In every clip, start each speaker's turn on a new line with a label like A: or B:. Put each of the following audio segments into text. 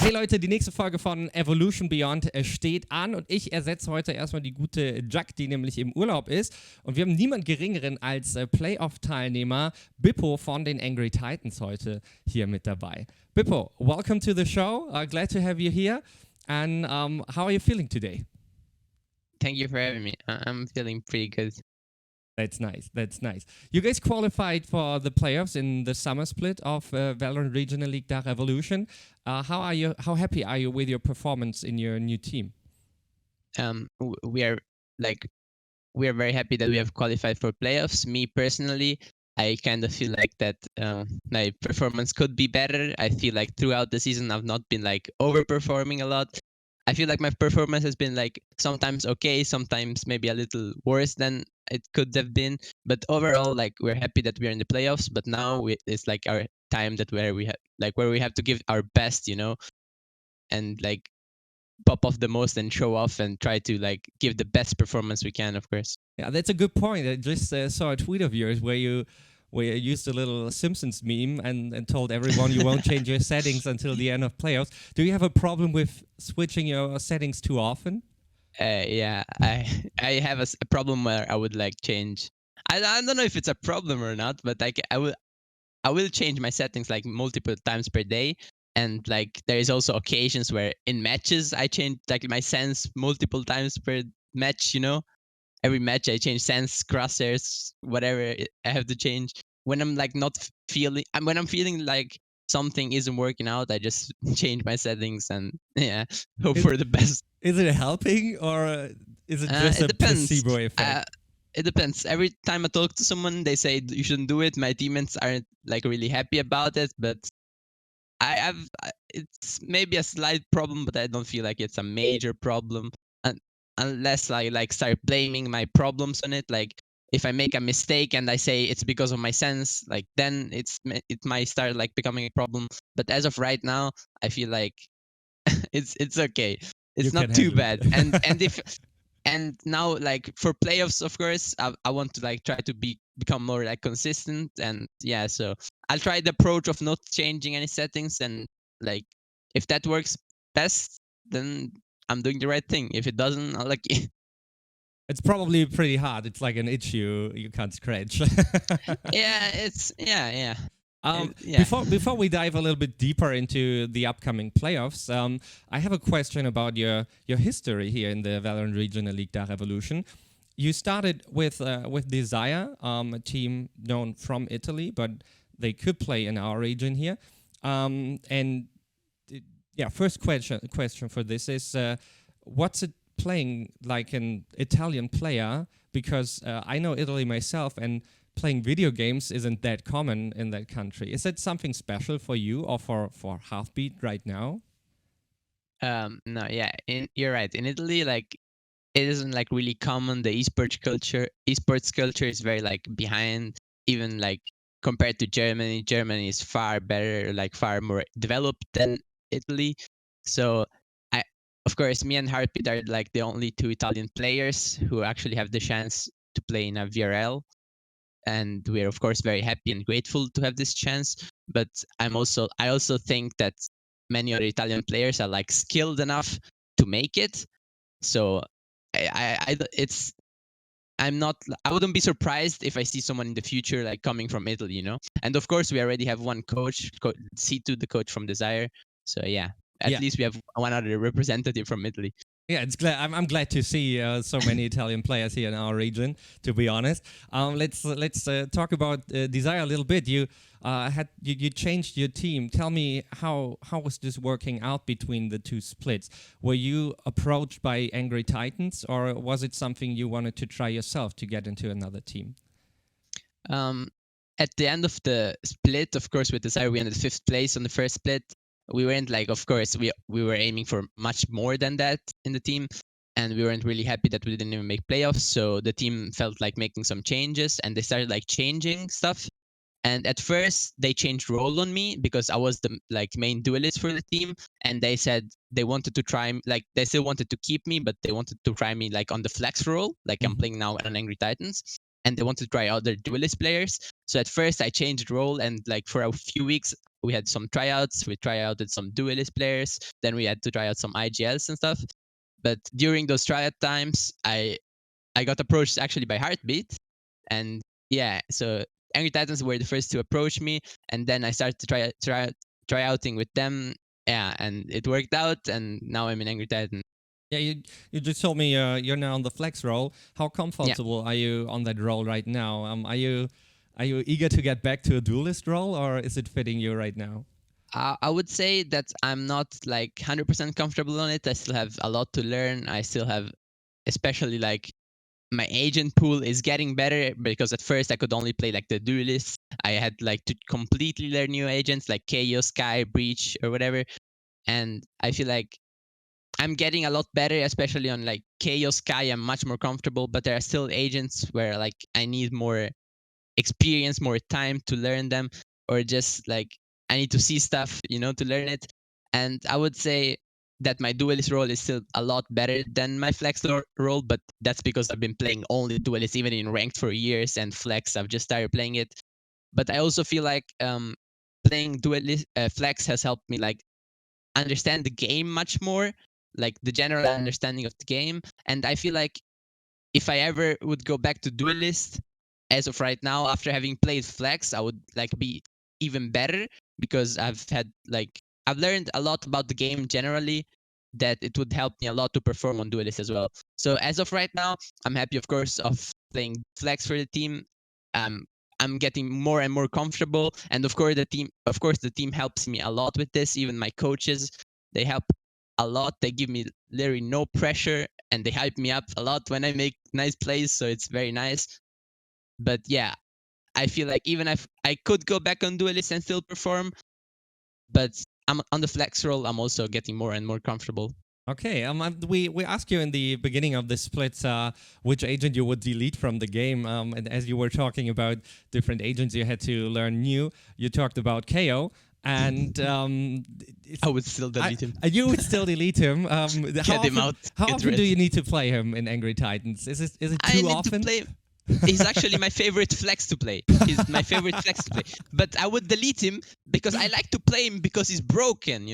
A: Hey Leute, die nächste Folge von Evolution Beyond steht an und ich ersetze heute erstmal die gute Jack, die nämlich im Urlaub ist. Und wir haben niemand Geringeren als Playoff-Teilnehmer Bipo von den Angry Titans heute hier mit dabei. Bipo, welcome to the show. Glad to have you here. And how are you feeling today?
B: Thank you for having me. I'm feeling pretty good.
A: That's nice. That's nice. You guys qualified for the playoffs in the summer split of VALORANT Regional League DACH Evolution. How happy are you with your performance in your new team?
B: We are very happy that we have qualified for playoffs. Me personally, I kind of feel like that my performance could be better. I feel like throughout the season I've not been like overperforming a lot. I feel like my performance has been like sometimes okay, sometimes maybe a little worse than it could have been. But overall, like we're happy that we're in the playoffs. But now it's like our time where we have to give our best, you know, and like pop off the most and show off and try to like give the best performance we can, of course.
A: Yeah, that's a good point. I just saw a tweet of yours where you used a little Simpsons meme and told everyone you won't change your settings until the end of playoffs. Do you have a problem with switching your settings too often?
B: Yeah, I have a problem where I would like change. I don't know if it's a problem or not, but like I will change my settings like multiple times per day. And like there is also occasions where in matches I change like my sense multiple times per match, you know. Every match I change sense, crosshairs, whatever I have to change. When I'm like when I'm feeling like something isn't working out, I just change my settings and yeah, hope for the best.
A: Is it helping or is it just a placebo effect?
B: It depends. Every time I talk to someone, they say you shouldn't do it. My teammates aren't like really happy about it, but it's maybe a slight problem, but I don't feel like it's a major problem. And unless I like start blaming my problems on it, like if I make a mistake and I say it's because of my sense, like then it might start like becoming a problem. But as of right now, I feel like it's okay. It's not too bad. And now like for playoffs, of course, I want to like try to become more like consistent, and yeah, so I'll try the approach of not changing any settings, and like if that works best, then I'm doing the right thing. If it doesn't, I'll like
A: it's probably pretty hard. It's like an itch you can't scratch.
B: Yeah.
A: Before we dive a little bit deeper into the upcoming playoffs, I have a question about your history here in the VALORANT Regional League DACH Evolution. You started with Diese, a team known from Italy, but they could play in our region here. First question for this is, what's it playing like an Italian player? Because I know Italy myself, and playing video games isn't that common in that country. Is that something special for you or for Halfbeat right now?
B: No, yeah, you're right. In Italy, like it isn't like really common. The esports culture is very like behind, even like compared to Germany. Germany is far better, like far more developed than Italy. So of course, me and Heartbeat are like the only two Italian players who actually have the chance to play in a VRL. And we're of course very happy and grateful to have this chance. But I also think that many other Italian players are like skilled enough to make it. So I wouldn't be surprised if I see someone in the future like coming from Italy, you know. And of course, we already have one coach, C2, the coach from Desire. So yeah, at least we have one other representative from Italy.
A: Yeah, I'm glad to see so many Italian players here in our region. To be honest, let's talk about Desire a little bit. You changed your team. Tell me how was this working out between the two splits? Were you approached by Angry Titans, or was it something you wanted to try yourself to get into another team?
B: At the end of the split, of course, with Desire, we ended 5th place on the first split. We weren't like, of course, we were aiming for much more than that in the team, and we weren't really happy that we didn't even make playoffs. So the team felt like making some changes, and they started like changing stuff. And at first, they changed role on me because I was the like main duelist for the team, and they said they wanted to try, like they still wanted to keep me, but they wanted to try me like on the flex role, like I'm playing now on Angry Titans, and they wanted to try other duelist players. So at first, I changed role, and like for a few weeks, we had some tryouts. We tryouted some duelist players. Then we had to try out some IGLs and stuff. But during those tryout times, I got approached actually by Heartbeat, and yeah, so Angry Titans were the first to approach me, and then I started to try outing with them. Yeah, and it worked out, and now I'm in Angry Titan.
A: Yeah, you just told me you're now on the flex role. How comfortable are you on that role right now? Are you eager to get back to a duelist role, or is it fitting you right now?
B: I would say that I'm not like 100% comfortable on it. I still have a lot to learn. I still have, especially like my agent pool is getting better, because at first I could only play like the duelists. I had like to completely learn new agents like KO, Sky, Breach, or whatever. And I feel like I'm getting a lot better, especially on like KO, Sky. I'm much more comfortable, but there are still agents where like I need more experience, more time to learn them, or just like I need to see stuff, to learn it. And I would say that my duelist role is still a lot better than my flex role, but that's because I've been playing only duelist even in ranked for years, and flex I've just started playing it. But I also feel like playing duelist flex has helped me like understand the game much more, like the general understanding of the game. And I feel like if I ever would go back to duelist, as of right now, after having played flex, I would like be even better, because I've learned a lot about the game generally, that it would help me a lot to perform on duelist as well. So as of right now, I'm happy, of course, of playing flex for the team. I'm getting more and more comfortable, and of course the team helps me a lot with this. Even my coaches, they help a lot. They give me literally no pressure, and they hype me up a lot when I make nice plays, so it's very nice. But yeah, I feel like even if I could go back on duelist and still perform, but I'm on the flex role, I'm also getting more and more comfortable.
A: Okay, we asked you in the beginning of the split which agent you would delete from the game, and as you were talking about different agents you had to learn new, you talked about KO, and
B: I would still delete him.
A: You would still delete him.
B: Get him out.
A: How
B: Get
A: often
B: rid.
A: do you need to play him in Angry Titans? Is it too
B: I need
A: often?
B: to play. He's actually my favorite flex to play. He's my favorite flex to play. But I would delete him because I like to play him because he's broken,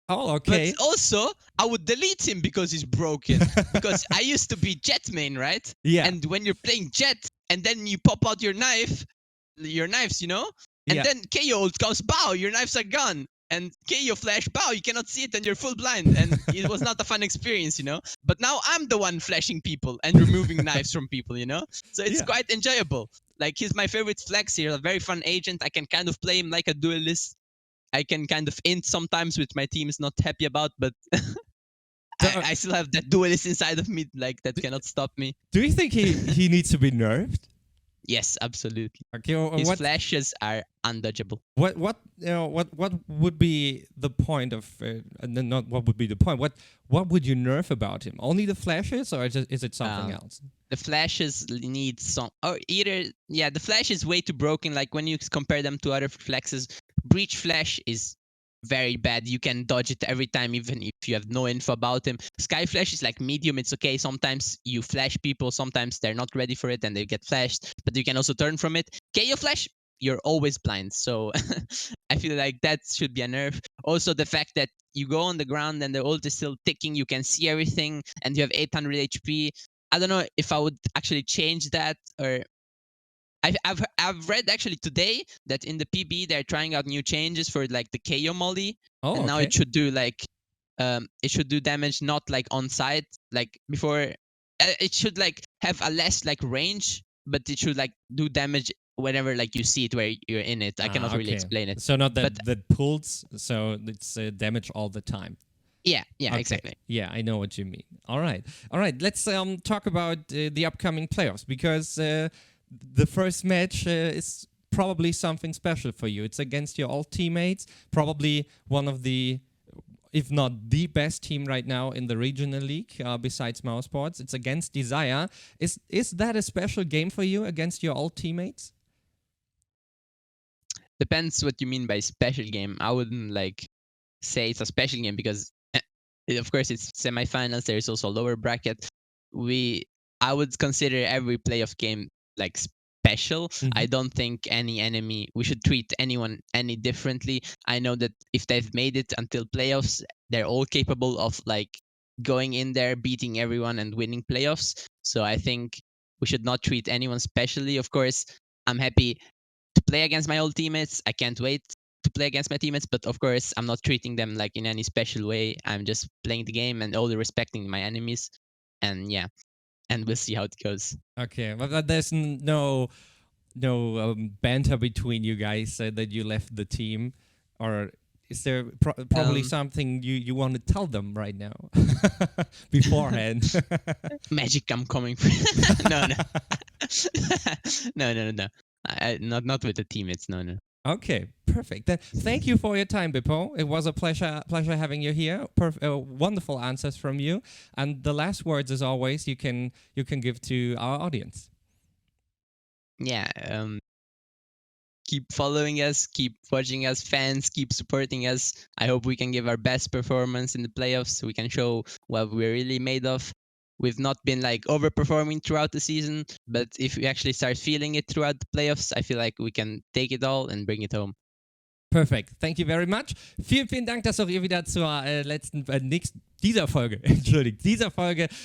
A: Oh, okay.
B: But also, I would delete him because he's broken. Because I used to be Jet main, right?
A: Yeah.
B: And when you're playing Jet and then you pop out your knives, and
A: Yeah.
B: then KO comes, bow, your knives are gone. And KO flash, bow, you cannot see it and you're full blind. And it was not a fun experience, But now I'm the one flashing people and removing knives from people, So it's quite enjoyable. Like, he's my favorite flex here, a very fun agent. I can kind of play him like a duelist. I can kind of int sometimes, which my team is not happy about, but I still have that duelist inside of me, like, that cannot stop me.
A: Do you think he needs to be nerfed?
B: Yes, absolutely.
A: Okay,
B: his flashes are undodgeable.
A: What would be the point of not what would be the point? What would you nerf about him? Only the flashes, or is it something else?
B: The flashes need some, or either the flash is way too broken. Like when you compare them to other flexes, Breach flash is very bad. You can dodge it every time, even if you have no info about him. Sky flash is like medium. It's okay. Sometimes you flash people. Sometimes they're not ready for it and they get flashed. But you can also turn from it. KO flash, you're always blind. So I feel like that should be a nerf. Also, the fact that you go on the ground and the ult is still ticking. You can see everything and you have 800 HP. I don't know if I would actually change that, or I've read actually today that in the PB they're trying out new changes for like the KO molly, and now it should do like it should do damage not like on site like before. It should like have a less like range, but it should like do damage whenever like you see it where you're in it. I cannot really explain it.
A: So not that pulls, so it's damage all the time.
B: Yeah, exactly.
A: Yeah, I know what you mean. All right. Let's talk about the upcoming playoffs, because the first match is probably something special for you. It's against your old teammates, probably one of the, if not the best team right now in the regional league, besides Mousesports. It's against Desire. Is that a special game for you against your old teammates?
B: Depends what you mean by special game. I wouldn't like say it's a special game because, of course, it's semifinals. There is also a lower bracket. I would consider every playoff game like special. I don't think we should treat anyone any differently. I know that if they've made it until playoffs, they're all capable of like going in there, beating everyone and winning playoffs. So I think we should not treat anyone specially. Of course, I'm happy to play against my old teammates. I can't wait to play against my teammates, but of course, I'm not treating them like in any special way. I'm just playing the game and only respecting my enemies. And yeah, and we'll see how it goes.
A: Okay, but there's no banter between you guys that you left the team, or is there probably something you want to tell them right now beforehand?
B: Magic, I'm coming. No. No. Not with the teammates. No.
A: Okay, perfect. Then thank you for your time, Bipo. It was a pleasure having you here. Wonderful answers from you. And the last words, as always, you can give to our audience.
B: Yeah. Keep following us, keep watching us, fans, keep supporting us. I hope we can give our best performance in the playoffs so we can show what we're really made of. We've not been like overperforming throughout the season, but if we actually start feeling it throughout the playoffs, I feel like we can take it all and bring it home.
A: Perfect. Thank you very much. Vielen Dank, dass auch ihr wieder zur dieser Folge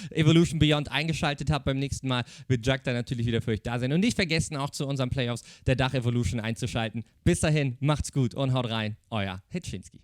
A: Evolution Beyond eingeschaltet habt. Beim nächsten Mal wird Jack dann natürlich wieder für euch da sein. Und nicht vergessen, auch zu unseren Playoffs der DACH Evolution einzuschalten. Bis dahin, macht's gut und haut rein. Euer Hitschinski.